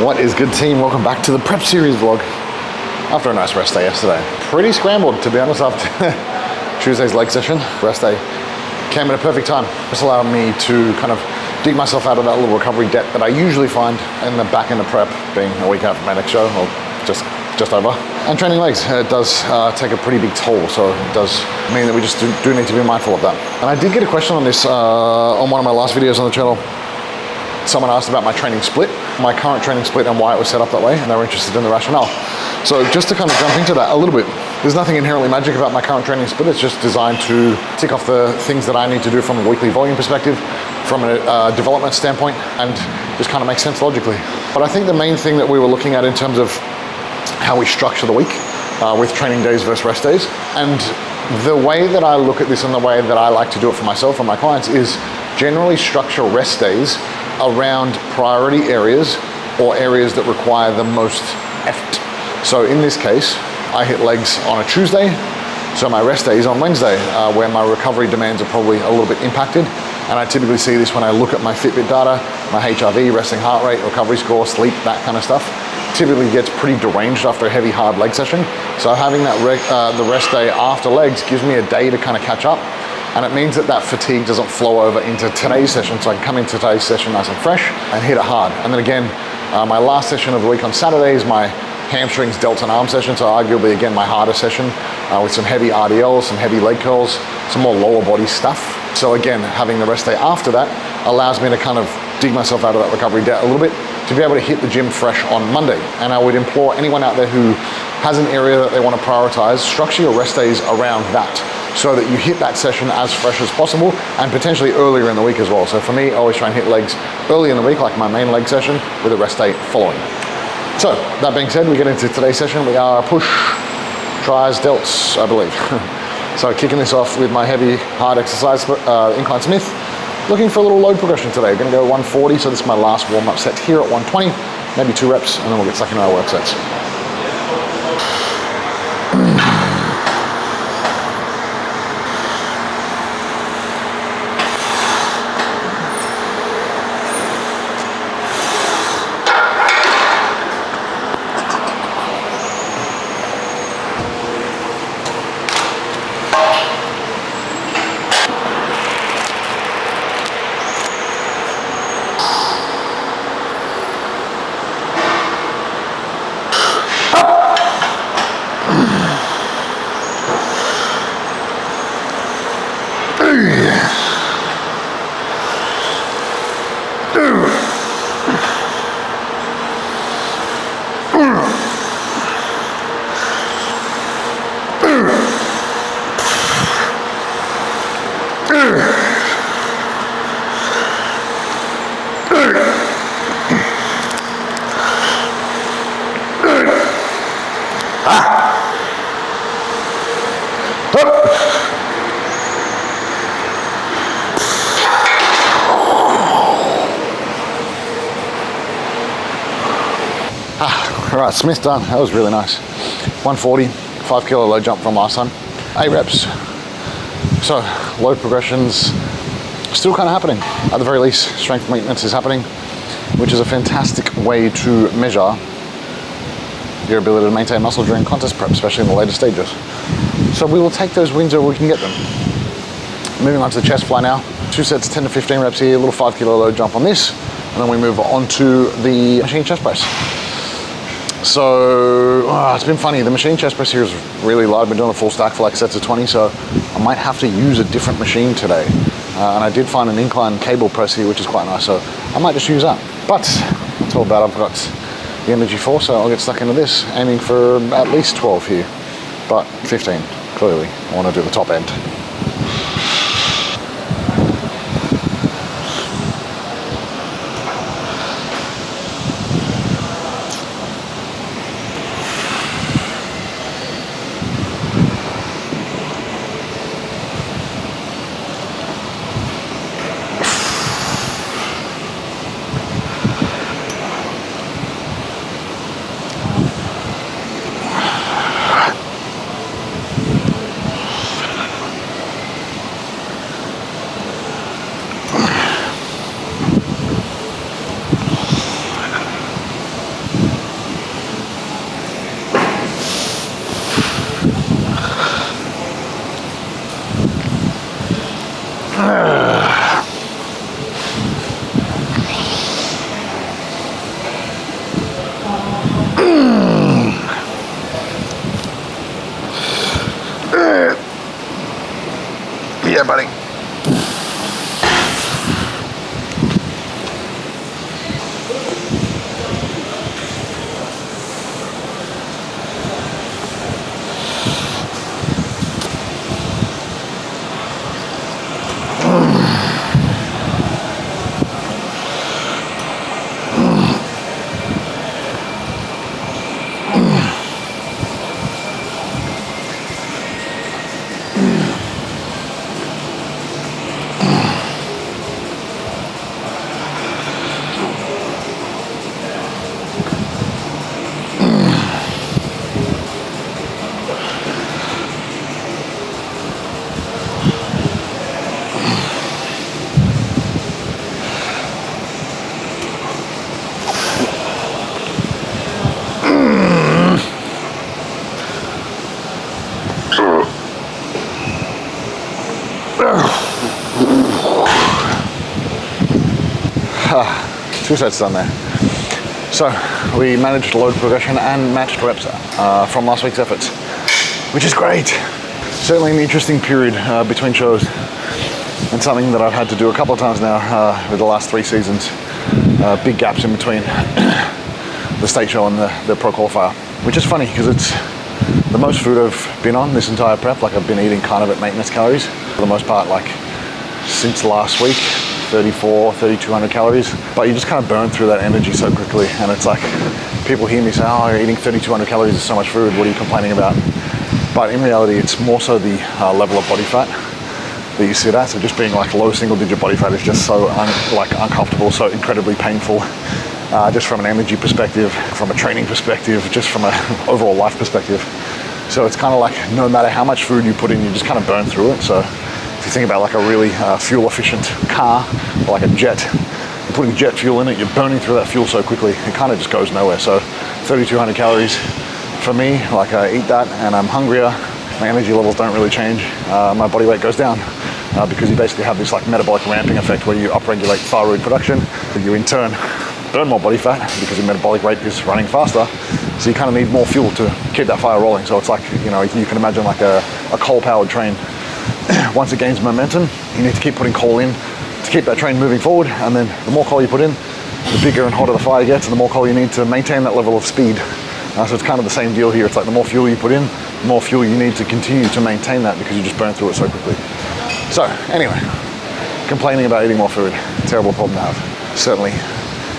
What is good, team? Welcome back to the prep series vlog. After a nice rest day yesterday. Pretty scrambled, to be honest, after Tuesday's leg session. Rest day came at a perfect time. This allowed me to kind of dig myself out of that little recovery debt that I usually find in the back end of prep, being a week out from my next show, or just over. And training legs, it does take a pretty big toll, so it does mean that we just do need to be mindful of that. And I did get a question on this on one of my last videos on the channel. Someone asked about my training split, my current training split, and why it was set up that way, and they were interested in the rationale. So just to kind of jump into that a little bit, there's nothing inherently magic about my current training split. It's just designed to tick off the things that I need to do from a weekly volume perspective, from a development standpoint, and just kind of makes sense logically. But I think the main thing that we were looking at in terms of how we structure the week with training days versus rest days, and the way that I look at this and the way that I like to do it for myself and my clients is generally structure rest days around priority areas or areas that require the most effort. So in this case, I hit legs on a Tuesday, so my rest day is on Wednesday, where my recovery demands are probably a little bit impacted. And I typically see this when I look at my Fitbit data, my HRV, resting heart rate, recovery score, sleep, that kind of stuff. Typically gets pretty deranged after a heavy, hard leg session. So having that the rest day after legs gives me a day to kind of catch up. And it means that that fatigue doesn't flow over into today's session, so I can come into today's session nice and fresh and hit it hard. And then again, my last session of the week on Saturday is my hamstrings, delts, and arm session, so arguably again my harder session with some heavy RDLs, some heavy leg curls, some more lower body stuff. So again, having the rest day after that allows me to kind of dig myself out of that recovery debt a little bit to be able to hit the gym fresh on Monday. And I would implore anyone out there who has an area that they want to prioritize, structure your rest days around that, so that you hit that session as fresh as possible and potentially earlier in the week as well. So for me, I always try and hit legs early in the week, like my main leg session, with a rest day following. So that being said, we get into today's session. We are push, tries, delts, I believe. So kicking this off with my heavy, hard exercise, incline Smith. Looking for a little load progression today. Gonna go 140, so this is my last warm-up set here at 120, maybe 2 reps, and then we'll get stuck into our work sets. All right, Smith done. That was really nice. 140, 5 kilo load jump from last time. 8 reps. So load progressions still kind of happening. At the very least, strength maintenance is happening, which is a fantastic way to measure your ability to maintain muscle during contest prep, especially in the later stages. So we will take those wins where we can get them. Moving on to the chest fly now. 2 sets, 10 to 15 reps here, a little 5 kilo load jump on this, and then we move on to the machine chest press. So it's been funny. The machine chest press here is really light. I've been doing a full stack for like sets of 20, so I might have to use a different machine today. And I did find an incline cable press here, which is quite nice, so I might just use that. But that's all bad. I've got the energy for, so I'll get stuck into this, aiming for at least 12 here, but 15, clearly. I want to do the top end. 2 sets done there. So we managed load progression and matched reps from last week's efforts, which is great. Certainly an interesting period between shows, and something that I've had to do a couple of times now with the last 3 seasons. Big gaps in between the state show and the pro qualifier, which is funny because it's the most food I've been on this entire prep. Like, I've been eating kind of at maintenance calories for the most part, like since last week, 3,200 calories, but you just kind of burn through that energy so quickly. And it's like, people hear me say, oh, you're eating 3,200 calories is so much food, what are you complaining about? But in reality, it's more so the level of body fat that you sit at. So just being like low single digit body fat is just so uncomfortable, so incredibly painful, just from an energy perspective, from a training perspective, just from an overall life perspective. So it's kind of like, no matter how much food you put in, you just kind of burn through it. So if you think about like a really fuel efficient car, or like a jet, you're putting jet fuel in it, you're burning through that fuel so quickly, it kind of just goes nowhere. So 3,200 calories for me, like I eat that and I'm hungrier, my energy levels don't really change, my body weight goes down, because you basically have this like metabolic ramping effect where you upregulate thyroid production, you in turn burn more body fat because your metabolic rate is running faster, so you kind of need more fuel to keep that fire rolling. So it's like, you know, you can imagine like a coal-powered train. Once it gains momentum, you need to keep putting coal in to keep that train moving forward, and then the more coal you put in, the bigger and hotter the fire gets, and the more coal you need to maintain that level of speed. So it's kind of the same deal here. It's like the more fuel you put in, the more fuel you need to continue to maintain that, because you just burn through it so quickly. So anyway, complaining about eating more food, terrible problem to have. Certainly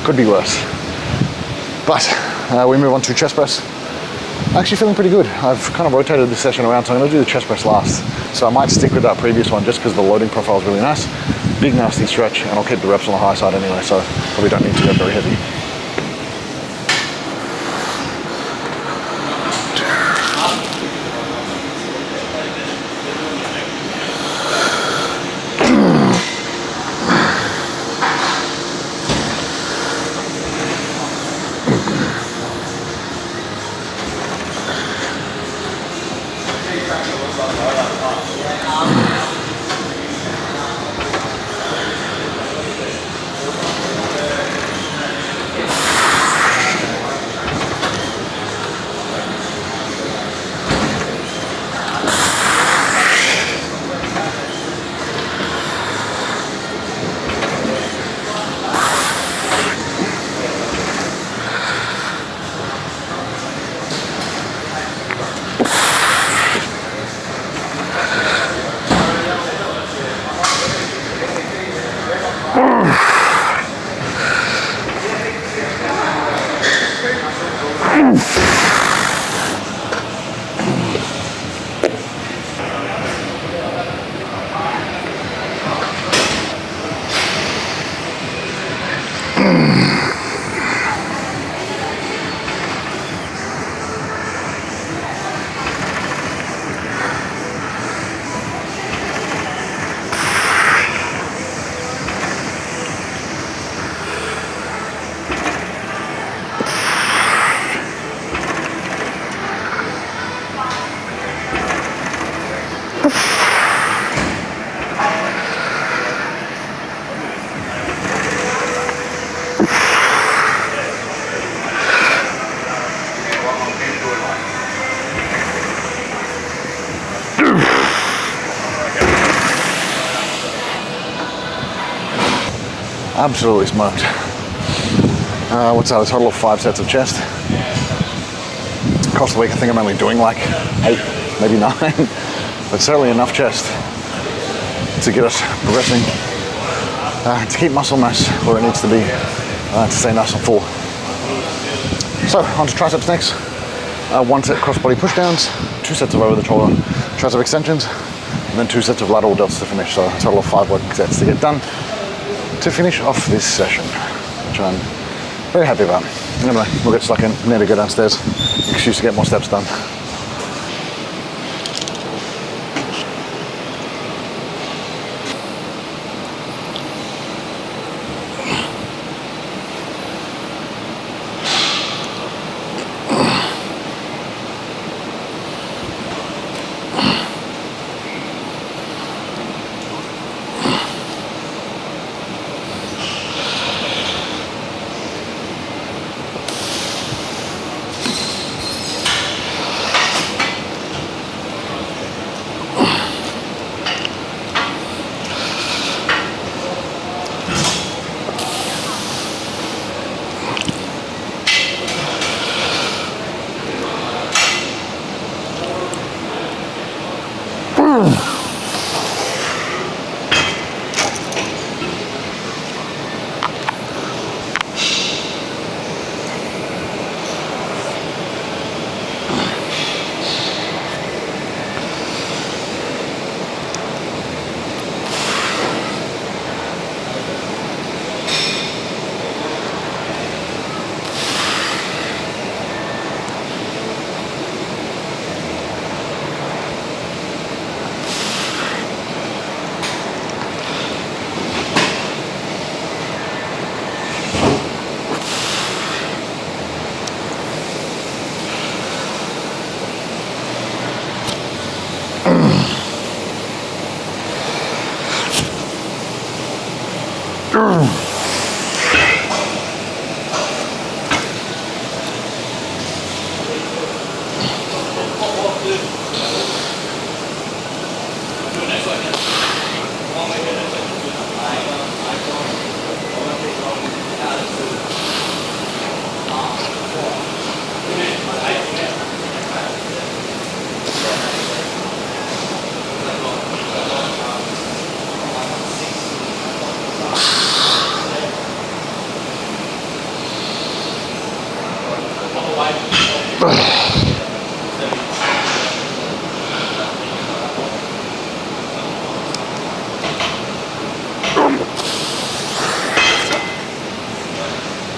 could be worse. But we move on to chest press. I'm actually feeling pretty good. I've kind of rotated this session around, so I'm going to do the chest press last. So I might stick with that previous one just because the loading profile is really nice. Big nasty stretch, and I'll keep the reps on the high side anyway, so probably don't need to go very heavy. Absolutely smoked. What's that, a total of 5 sets of chest. Across the week I think I'm only doing like 8, maybe 9, but certainly enough chest to get us progressing, to keep muscle mass where it needs to be, to stay nice and full. So on to triceps next. 1 set cross body push downs, 2 sets of over the shoulder tricep extensions, and then 2 sets of lateral delts to finish. So a total of 5 working sets to get done to finish off this session, which I'm very happy about. Anyway, we'll get stuck in, need to go downstairs, excuse to get more steps done.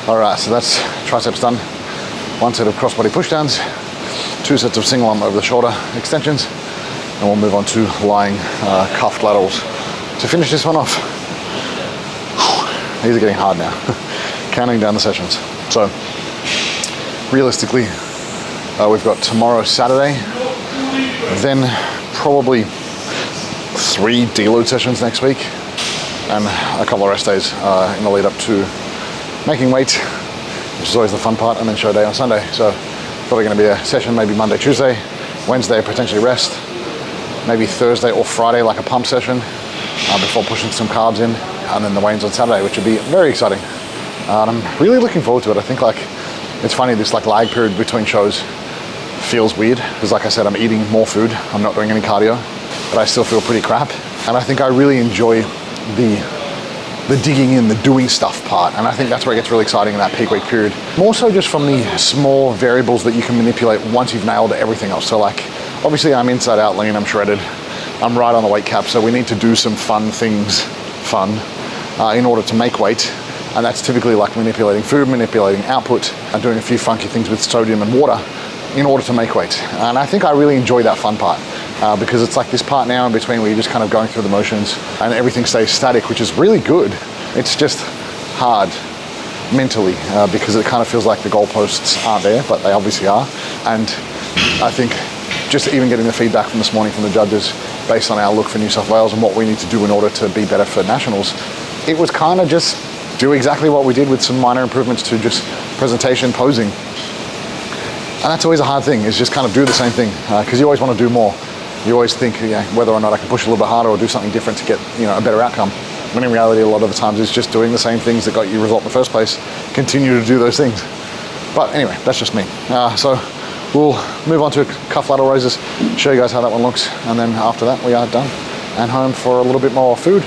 All right, so that's triceps done. 1 set of crossbody pushdowns, 2 sets of single arm over the shoulder extensions, and we'll move on to lying cuffed laterals to finish this one off. These are getting hard now, counting down the sessions. So realistically, we've got tomorrow, Saturday, then probably 3 deload sessions next week, and a couple of rest days in the lead up to making weight, which is always the fun part, and then show day on Sunday. So probably going to be a session maybe Monday, Tuesday, Wednesday potentially rest, maybe Thursday or Friday like a pump session before pushing some carbs in, and then the weigh-ins on Saturday, which would be very exciting. And I'm really looking forward to it. I think like it's funny, this like lag period between shows feels weird because like I said, I'm eating more food, I'm not doing any cardio, but I still feel pretty crap. And I think I really enjoy the digging in, the doing stuff part, and I think that's where it gets really exciting in that peak week period. More so just from the small variables that you can manipulate once you've nailed everything else. So like, obviously I'm inside out lean, I'm shredded, I'm right on the weight cap, so we need to do some fun things, in order to make weight. And that's typically like manipulating food, manipulating output, and doing a few funky things with sodium and water in order to make weight. And I think I really enjoy that fun part. Because it's like this part now in between where you're just kind of going through the motions and everything stays static, which is really good. It's just hard mentally because it kind of feels like the goalposts aren't there, but they obviously are. And I think just even getting the feedback from this morning from the judges based on our look for New South Wales and what we need to do in order to be better for nationals, it was kind of just do exactly what we did with some minor improvements to just presentation, posing. And that's always a hard thing, is just kind of do the same thing because you always want to do more. You always think whether or not I can push a little bit harder or do something different to get a better outcome. When in reality, a lot of the times it's just doing the same things that got you a result in the first place. Continue to do those things. But anyway, that's just me. So we'll move on to cuff lateral raises, show you guys how that one looks, and then after that we are done and home for a little bit more food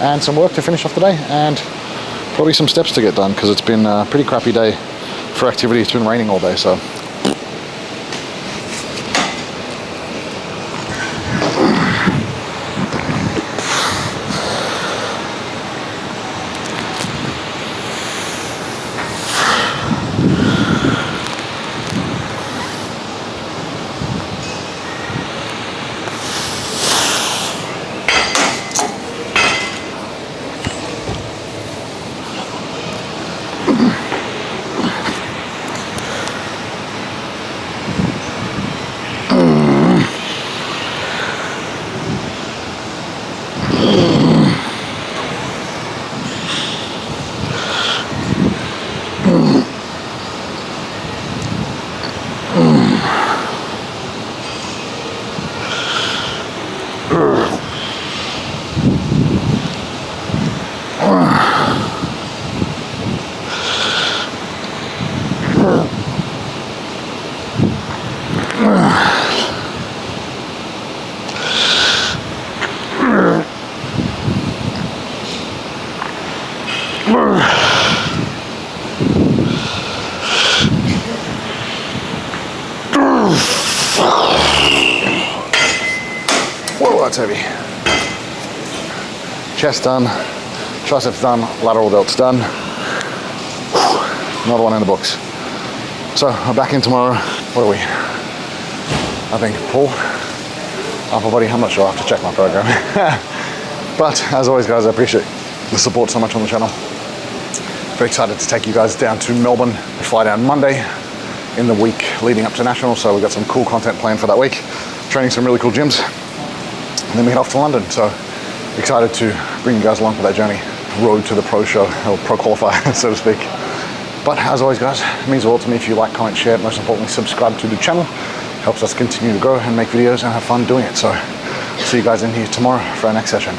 and some work to finish off the day, and probably some steps to get done because it's been a pretty crappy day for activity. It's been raining all day, so. Whoa, that's heavy. Chest done, triceps done, lateral delts done. Another one in the books. So I'm back in tomorrow. What are we? I think pull, upper body. I'm not sure. I have to check my program. But as always, guys, I appreciate the support so much on the channel. Very excited to take you guys down to Melbourne. We fly down Monday in the week leading up to National, so we've got some cool content planned for that week. Training some really cool gyms. And then we head off to London. So excited to bring you guys along for that journey. road to the pro show, or pro qualifier, so to speak. But as always, guys, it means the world to me if you like, comment, share, most importantly, subscribe to the channel. Helps us continue to grow and make videos and have fun doing it. So see you guys in here tomorrow for our next session.